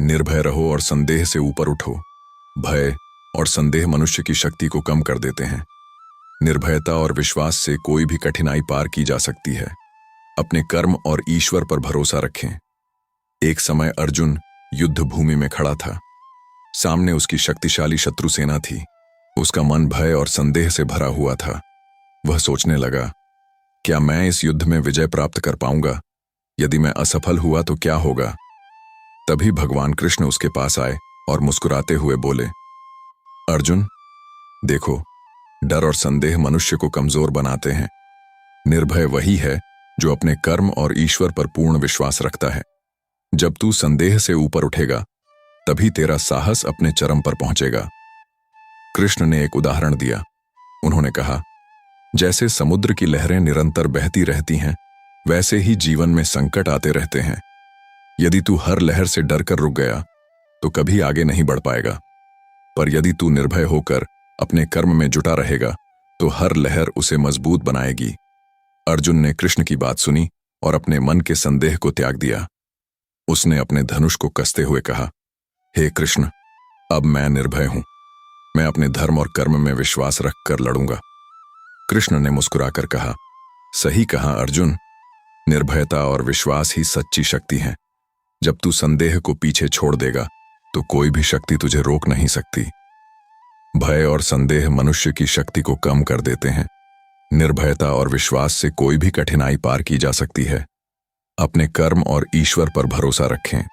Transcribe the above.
निर्भय रहो और संदेह से ऊपर उठो। भय और संदेह मनुष्य की शक्ति को कम कर देते हैं। निर्भयता और विश्वास से कोई भी कठिनाई पार की जा सकती है। अपने कर्म और ईश्वर पर भरोसा रखें। एक समय अर्जुन युद्ध भूमि में खड़ा था। सामने उसकी शक्तिशाली शत्रु सेना थी। उसका मन भय और संदेह से भरा हुआ था। वह सोचने लगा, क्या मैं इस युद्ध में विजय प्राप्त कर पाऊंगा? यदि मैं असफल हुआ तो क्या होगा? तभी भगवान कृष्ण उसके पास आए और मुस्कुराते हुए बोले, अर्जुन, देखो, डर और संदेह मनुष्य को कमजोर बनाते हैं। निर्भय वही है जो अपने कर्म और ईश्वर पर पूर्ण विश्वास रखता है। जब तू संदेह से ऊपर उठेगा, तभी तेरा साहस अपने चरम पर पहुंचेगा। कृष्ण ने एक उदाहरण दिया। उन्होंने कहा, जैसे समुद्र की लहरें निरंतर बहती रहती हैं, वैसे ही जीवन में संकट आते रहते हैं। यदि तू हर लहर से डरकर रुक गया, तो कभी आगे नहीं बढ़ पाएगा। पर यदि तू निर्भय होकर अपने कर्म में जुटा रहेगा, तो हर लहर उसे मजबूत बनाएगी। अर्जुन ने कृष्ण की बात सुनी और अपने मन के संदेह को त्याग दिया। उसने अपने धनुष को कसते हुए कहा, हे कृष्ण, अब मैं निर्भय हूं। मैं अपने धर्म और कर्म में विश्वास रखकर लड़ूंगा। कृष्ण ने मुस्कुराकर कहा, सही कहा अर्जुन, निर्भयता और विश्वास ही सच्ची शक्ति हैं। जब तू संदेह को पीछे छोड़ देगा, तो कोई भी शक्ति तुझे रोक नहीं सकती। भय और संदेह मनुष्य की शक्ति को कम कर देते हैं। निर्भयता और विश्वास से कोई भी कठिनाई पार की जा सकती है। अपने कर्म और ईश्वर पर भरोसा रखें।